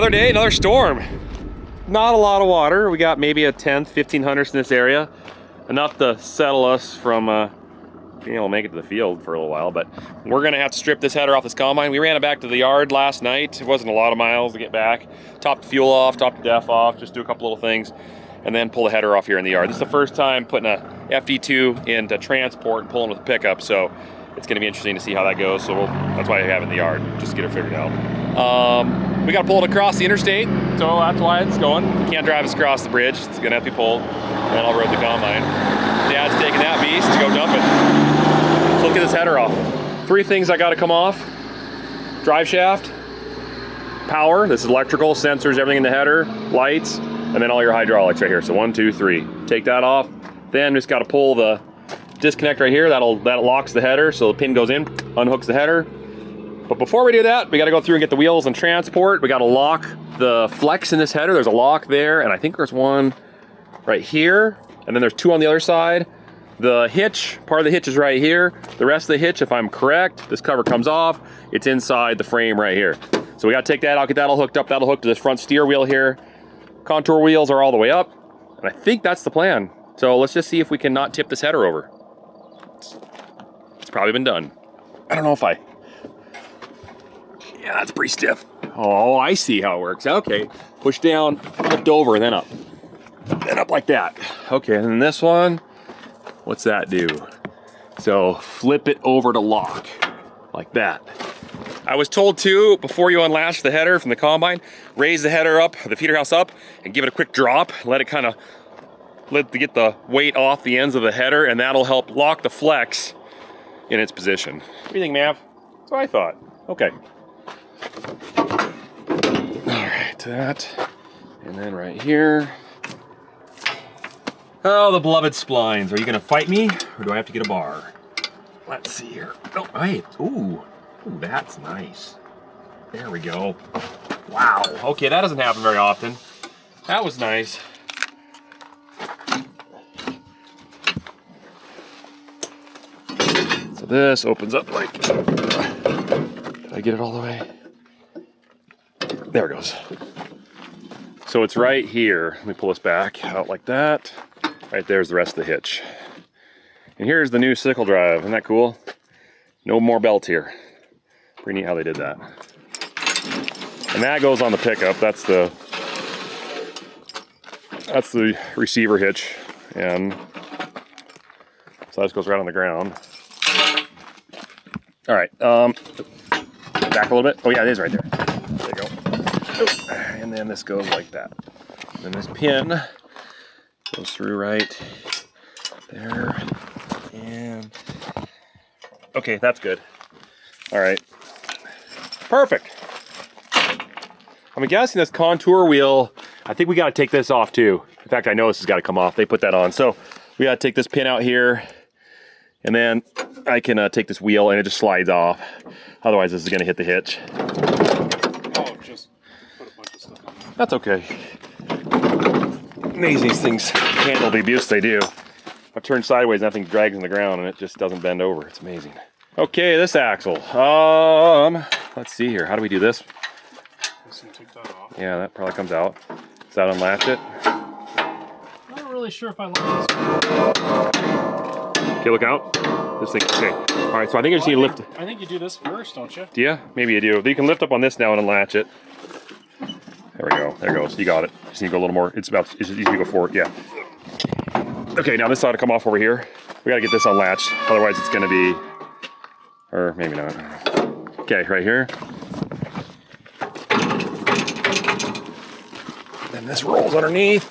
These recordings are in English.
Another day, another storm. Not a lot of water. We got maybe a 10th, 1500ths in this area. Enough to settle us from being able to make it to the field for a little while, but we're gonna have to strip this header off this combine. We ran it back to the yard last night. It wasn't a lot of miles to get back. Top the fuel off, top the def off, just do a couple little things, and then pull the header off here in the yard. This is the first time putting a FD2 into transport and pulling with a pickup, so it's gonna be interesting to see how that goes. So that's why I have it in the yard, just to get it figured out. We gotta pull it across the interstate, so that's why it's going. You can't drive us across the bridge. It's gonna have to be pulled, and then I'll road the combine. Dad's taking that beast to go dump it. So let's get this header off. 3 things I gotta come off. Drive shaft, power, this is electrical, sensors, everything in the header, lights, and then all your hydraulics right here. So 1, 2, 3. Take that off. Then just gotta pull the disconnect right here. That locks the header, so the pin goes in, unhooks the header. But before we do that, we gotta go through and get the wheels and transport. We gotta lock the flex in this header. There's a lock there, and I think there's one right here, and then there's 2 on the other side. The hitch, part of the hitch is right here. The rest of the hitch, if I'm correct, this cover comes off. It's inside the frame right here. So we gotta take that out, get that all hooked up. That'll hook to this front steer wheel here. Contour wheels are all the way up. And I think that's the plan. So let's just see if we can not tip this header over. It's probably been done. I don't know if yeah, that's pretty stiff. Oh, I see how it works. Okay, push down, lift over, then up. Then up like that. Okay, and then this one, what's that do? So flip it over to lock, like that. I was told to, before you unlatch the header from the combine, raise the header up, the feeder house up, and give it a quick drop. Let it kind of, get the weight off the ends of the header, and that'll help lock the flex in its position. What do you think, Mav? That's what I thought. Okay. All right, that, and then right here. Oh, the beloved splines. Are you gonna fight me, or do I have to get a bar? Let's see here. Oh, wait, ooh, that's nice. There we go. Wow, okay, that doesn't happen very often. That was nice. So this opens up like, did I get it all the way? There it goes. So it's right here. Let me pull this back out like that. Right there's the rest of the hitch. And here's the new sickle drive. Isn't that cool? No more belt here. Pretty neat how they did that. And that goes on the pickup. That's the receiver hitch. And so that just goes right on the ground. All right, back a little bit. Oh yeah, it is right there. There you go. Oh. And then this goes like that. And then this pin goes through right there. And okay, that's good. All right, perfect. I'm guessing this contour wheel, I think we gotta take this off too. In fact, I know this has gotta come off. They put that on. So we gotta take this pin out here, and then I can take this wheel and it just slides off. Otherwise, this is gonna hit the hitch. Oh, just put a bunch of stuff on there. That's okay. Amazing these things handle the abuse they do. If I turn sideways, nothing drags on the ground and it just doesn't bend over. It's amazing. Okay, this axle. Let's see here. How do we do this? Take that off. Yeah, that probably comes out. Does that unlatch it? I'm not really sure if I like this. Okay, look out. This thing, okay. All right, so I think I just need to lift. I think you do this first, don't you? Do you? Maybe you do. You can lift up on this now and unlatch it. There we go. There it goes. You got it. Just need to go a little more. It's just easy to go forward. Yeah. Okay, now this ought to come off over here. We got to get this unlatched. Otherwise, it's going to be, or maybe not. Okay, right here. Then this rolls underneath.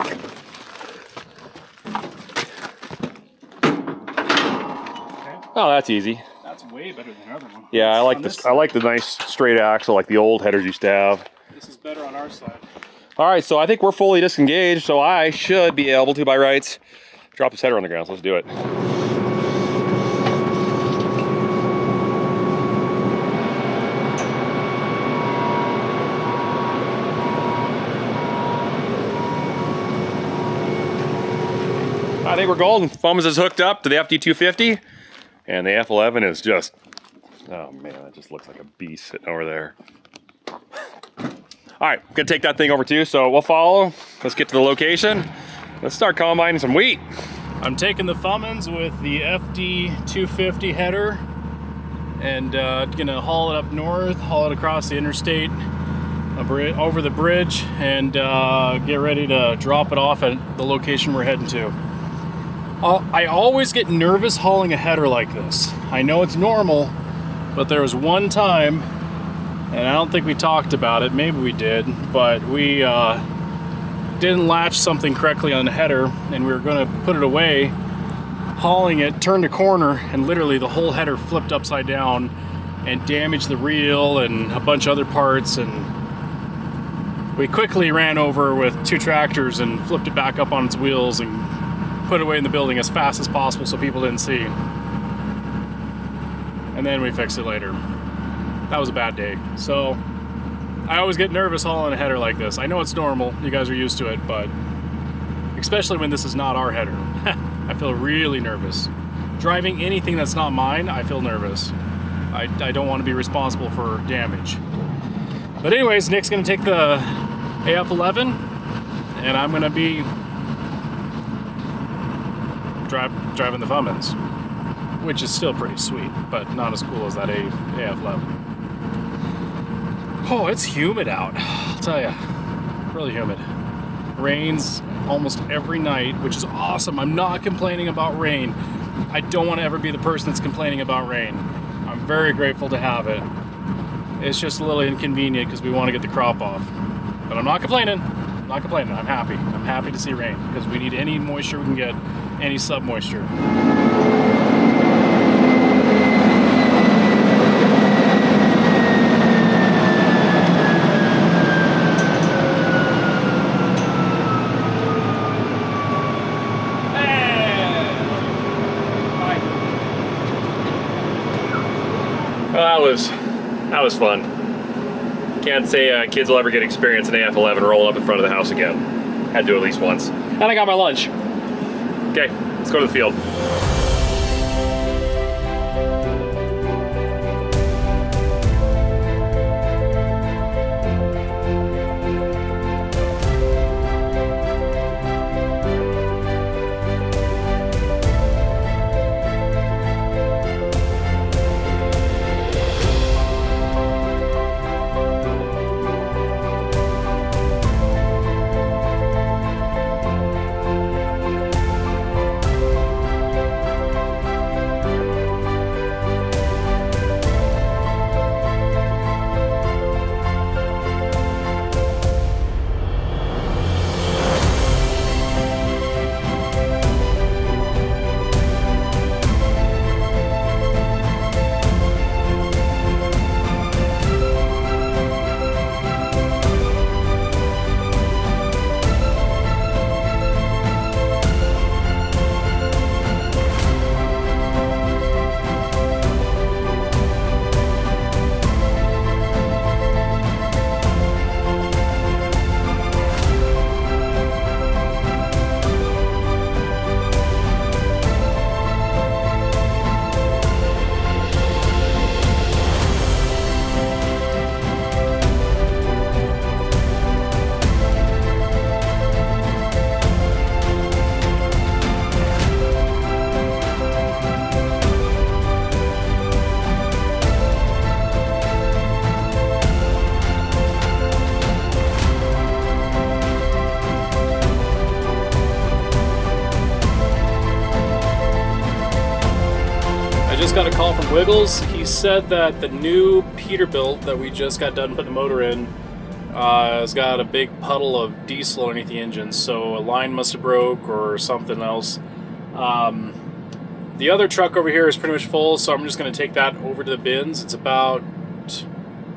Oh, that's easy. That's way better than the other one. Yeah, I like this. I like the nice straight axle like the old headers used to have. This is better on our side. All right, so I think we're fully disengaged, so I should be able to, by rights, drop this header on the ground. So let's do it. I think we're golden. Thumbs is hooked up to the FD250, and the F11 is just, oh man, it just looks like a beast sitting over there. All right, gonna take that thing over too, so we'll follow. Let's get to the location. Let's start combining some wheat. I'm taking the Thummins with the FD 250 header and gonna haul it up north, haul it across the interstate, over the bridge, and get ready to drop it off at the location we're heading to. I always get nervous hauling a header like this. I know it's normal, but there was one time, and I don't think we talked about it, maybe we did, but we didn't latch something correctly on the header, and we were gonna put it away, hauling it, turned a corner, and literally the whole header flipped upside down and damaged the reel and a bunch of other parts, and we quickly ran over with 2 tractors and flipped it back up on its wheels and put it away in the building as fast as possible so people didn't see. And then we fixed it later. That was a bad day. So I always get nervous hauling a header like this. I know it's normal, you guys are used to it, but especially when this is not our header. I feel really nervous. Driving anything that's not mine, I feel nervous. I don't want to be responsible for damage. But anyways, Nick's gonna take the AF11 and I'm gonna be driving the Thummins, which is still pretty sweet, but not as cool as that AF11. Oh, it's humid out, I'll tell you. Really humid. Rains almost every night, which is awesome. I'm not complaining about rain. I don't want to ever be the person that's complaining about rain. I'm very grateful to have it. It's just a little inconvenient because we want to get the crop off. But I'm not complaining. I'm not complaining. I'm happy. I'm happy to see rain because we need any moisture we can get, any sub-moisture. Well, that was fun. Can't say kids will ever get experience an AF11 rolling up in front of the house again. Had to at least once. And I got my lunch. Okay, let's go to the field. Just got a call from Wiggles. He said that the new Peterbilt that we just got done putting the motor in has got a big puddle of diesel underneath the engine, so a line must have broke or something else. The other truck over here is pretty much full, so I'm just going to take that over to the bins. It's about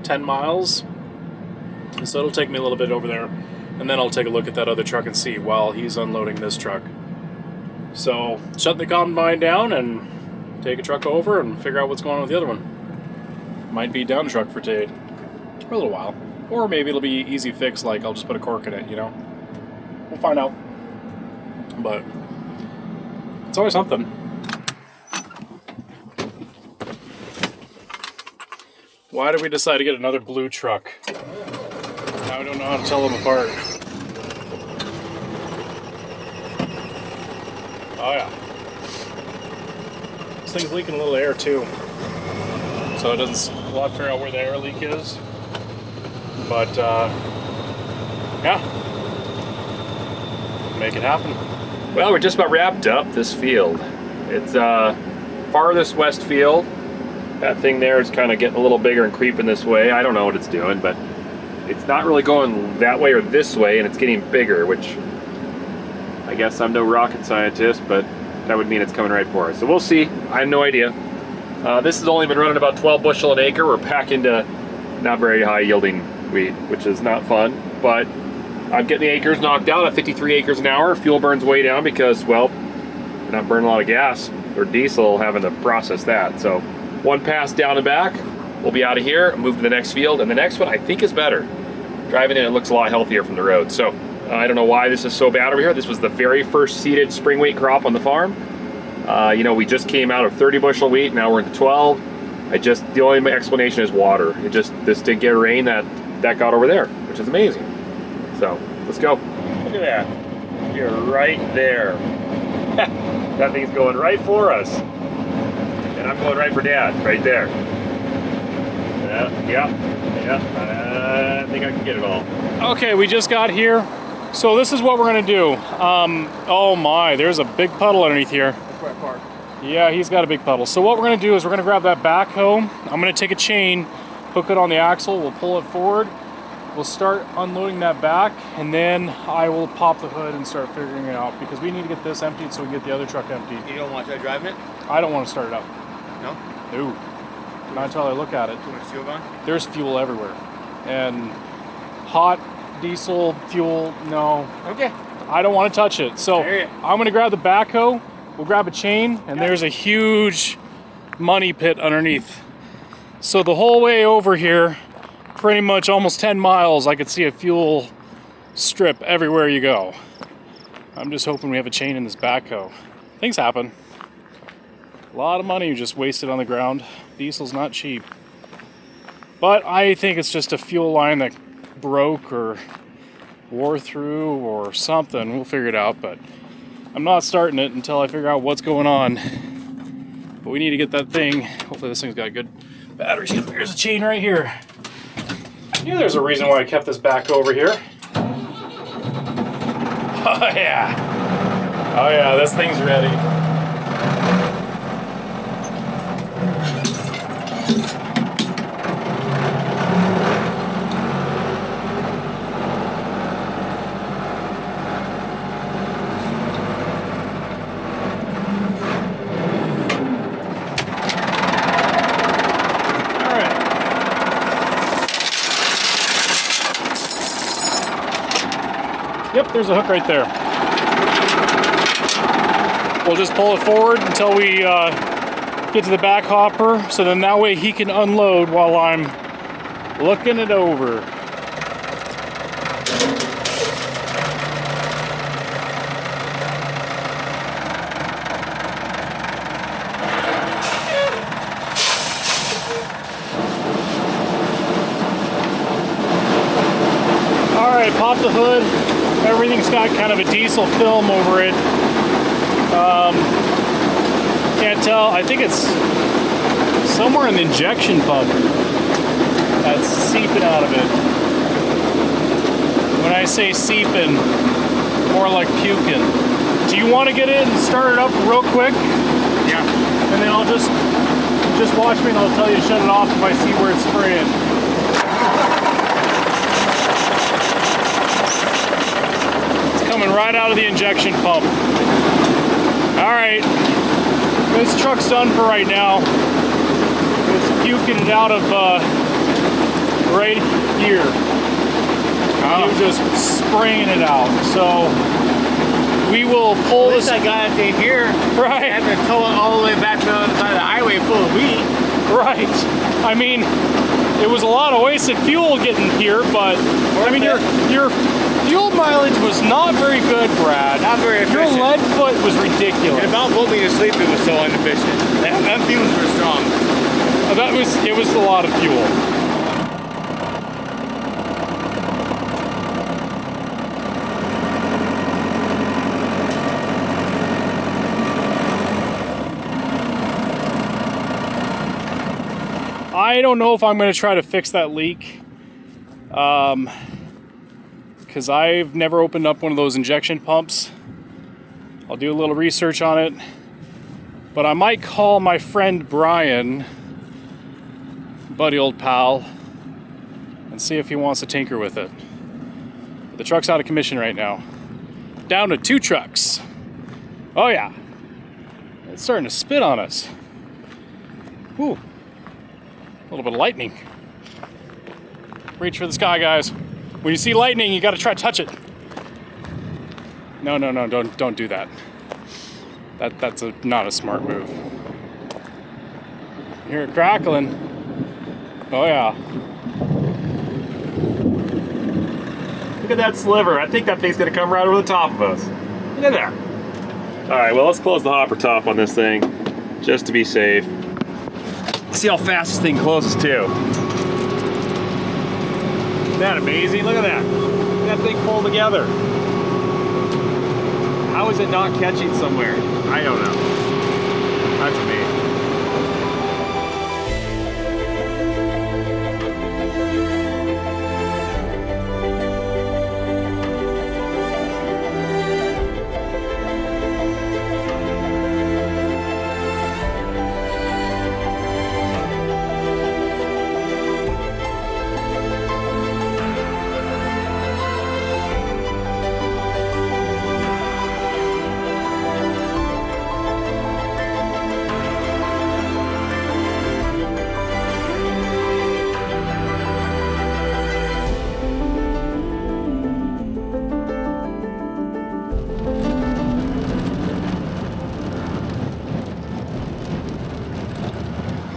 10 miles, so it'll take me a little bit over there, and then I'll take a look at that other truck and see while he's unloading this truck. So shut the combine down and take a truck over and figure out what's going on with the other one. Might be down truck for a little while. Or maybe it'll be easy fix, like I'll just put a cork in it, you know? We'll find out. But it's always something. Why did we decide to get another blue truck? I don't know how to tell them apart. Oh yeah. This thing's leaking a little air too. So it doesn't, we'll have to figure out where the air leak is. But yeah, make it happen. Well, we're just about wrapped up this field. It's farthest west field. That thing there is kind of getting a little bigger and creeping this way. I don't know what it's doing, but it's not really going that way or this way, and it's getting bigger, which I guess I'm no rocket scientist, but that would mean it's coming right for us. So we'll see. I have no idea. This has only been running about 12 bushel an acre. We're packing to not very high yielding wheat, which is not fun, but I'm getting the acres knocked out at 53 acres an hour. Fuel burns way down because, well, we're not burning a lot of gas or diesel having to process that. So one pass down and back, we'll be out of here and move to the next field. And the next one I think is better. Driving in, it looks a lot healthier from the road. So I don't know why this is so bad over here. This was the very first seeded spring wheat crop on the farm. You know, we just came out of 30 bushel wheat, now we're into 12. The only explanation is water. This didn't get rain that got over there, which is amazing. So let's go. Look at that. You're right there. That thing's going right for us. And I'm going right for Dad, right there. Yeah. I think I can get it all. Okay, we just got here. So this is what we're gonna do. Oh my, there's a big puddle underneath here. That's where I parked. Yeah, he's got a big puddle. So what we're gonna do is we're gonna grab that backhoe. I'm gonna take a chain, hook it on the axle, we'll pull it forward. We'll start unloading that back, and then I will pop the hood and start figuring it out, because we need to get this emptied so we can get the other truck emptied. You don't want to try driving it? I don't want to start it up. No? No. Not until I look at it. Too much fuel gone? There's fuel everywhere. And hot diesel fuel, no. Okay. I don't want to touch it. So I hear ya. I'm going to grab the backhoe, we'll grab a chain, and there's a huge money pit underneath. So the whole way over here, pretty much almost 10 miles, I could see a fuel strip everywhere you go. I'm just hoping we have a chain in this backhoe. Things happen. A lot of money you just wasted on the ground. Diesel's not cheap. But I think it's just a fuel line that broke or wore through or something. We'll figure it out, but I'm not starting it until I figure out what's going on. But we need to get that thing. Hopefully this thing's got good batteries. Here's a chain right here. I knew there's a reason why I kept this back over here. Oh yeah. Oh yeah, this thing's ready. Yep, there's a hook right there. We'll just pull it forward until we get to the back hopper, so then that way he can unload while I'm looking it over. All right, pop the hood. Everything's got kind of a diesel film over it. Can't tell. I think it's somewhere in the injection pump that's seeping out of it. When I say seeping, more like puking. Do you want to get in and start it up real quick? Yeah. And then I'll just watch me and I'll tell you to shut it off if I see where it's spraying. Coming right out of the injection pump. All right, this truck's done for right now. It's puking it out of right here. Oh. You're just spraying it out. So we will pull At this. least I got it to here. Right. I have to tow it all the way back to the other side of the highway full of wheat. Right. I mean, it was a lot of wasted fuel getting here, but I mean, your fuel mileage was not very good, Brad. Not very efficient. Your lead foot was ridiculous. It about put me to sleep, it was so inefficient. Them fumes were strong. It was a lot of fuel. I don't know if I'm going to try to fix that leak. Because I've never opened up one of those injection pumps. I'll do a little research on it. But I might call my friend Brian, buddy old pal, and see if he wants to tinker with it. But the truck's out of commission right now. Down to 2 trucks. Oh yeah. It's starting to spit on us. Ooh. A little bit of lightning. Reach for the sky, guys. When you see lightning, you gotta try to touch it. No, don't do that. That's not a smart move. You hear it crackling. Oh yeah. Look at that sliver. I think that thing's gonna come right over the top of us. Look at that. All right, well, let's close the hopper top on this thing, just to be safe. See how fast this thing closes too. Isn't that amazing? Look at that. That thing pulled together. How is it not catching somewhere? I don't know. That's amazing.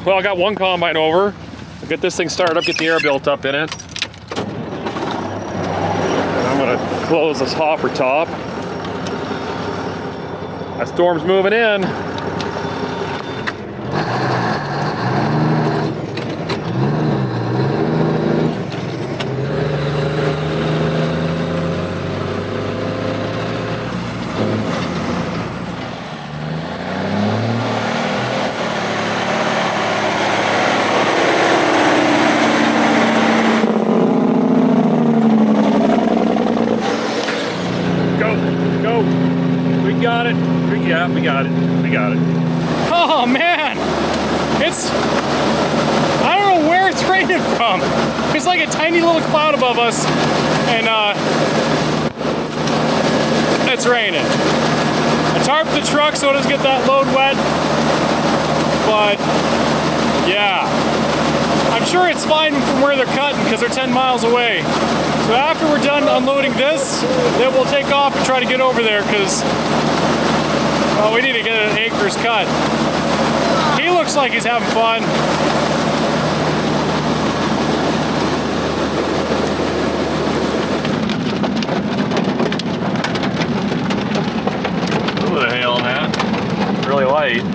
Well, I got one combine over. I'll get this thing started up, get the air built up in it. And I'm gonna close this hopper top. That storm's moving in. We got it. Oh man, I don't know where it's raining from. It's like a tiny little cloud above us, and it's raining. I tarped the truck so it doesn't get that load wet, but yeah, I'm sure it's fine from where they're cutting because they're 10 miles away. So after we're done unloading this, then we'll take off and try to get over there because well, we need to get an acres cut. He looks like he's having fun. A little bit of hail on that. Really light.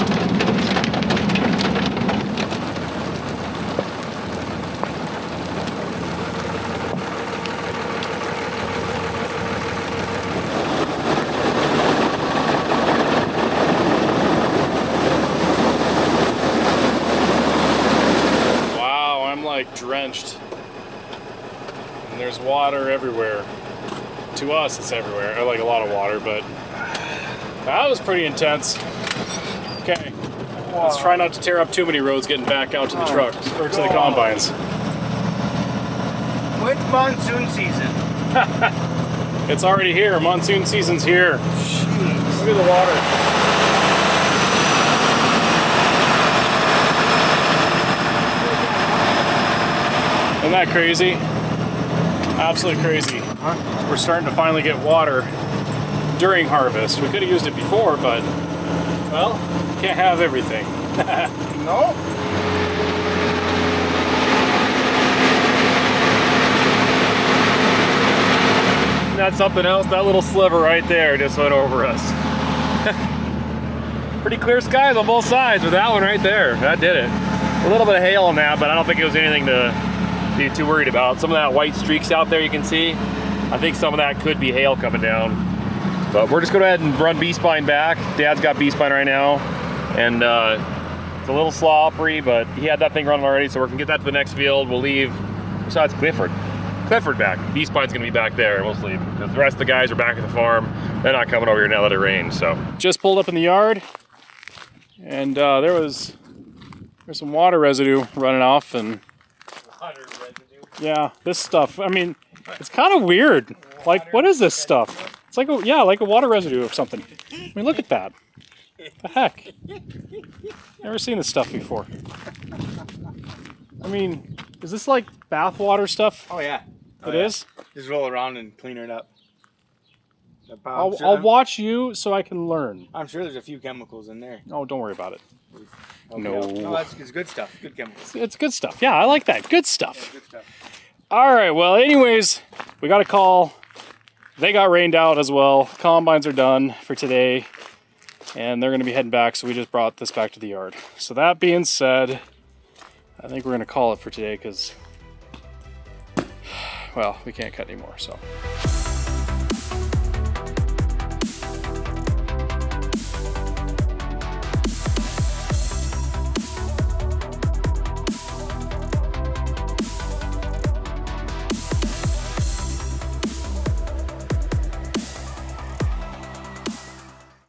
Drenched, and there's water everywhere. To us, it's everywhere. I like a lot of water, but that was pretty intense. Okay, let's try not to tear up too many roads getting back out to the trucks or to the combines. When's monsoon season? It's already here. Monsoon season's here. Jeez. Look at the water. Isn't that crazy? Absolutely crazy. Huh? We're starting to finally get water during harvest. We could have used it before, but, well, can't have everything. No? That's something else. That little sliver right there just went over us. Pretty clear skies on both sides with that one right there. That did it. A little bit of hail on that, but I don't think it was anything to be too worried about. Some of that white streaks out there you can see, I think some of that could be hail coming down. But we're just going to go ahead and run B-spine back. Dad's got B-spine right now. And It's a little slippery, but he had that thing running already, so we're gonna get that to the next field. We'll leave, besides Clifford back. Beast Spine's gonna be back there mostly, because the rest of the guys are back at the farm. They're not coming over here now that it rains, so. Just pulled up in the yard, and there's some water residue running off, and yeah, this stuff, I mean, it's kind of weird. Like, what is this stuff? It's like like a water residue of something. I mean, look at that. The heck? Never seen this stuff before. I mean, is this like bath water stuff? Oh yeah. It is? Just roll around and clean it up. I'll watch you so I can learn. I'm sure there's a few chemicals in there. Oh, don't worry about it. Okay. No. No, it's good stuff. Good chemicals. It's good stuff. Yeah, I like that. Good stuff. Good stuff. All right, well, anyways, we got a call. They got rained out as well. Combines are done for today, and they're going to be heading back, so we just brought this back to the yard. So that being said, I think we're going to call it for today because, well, we can't cut anymore, so.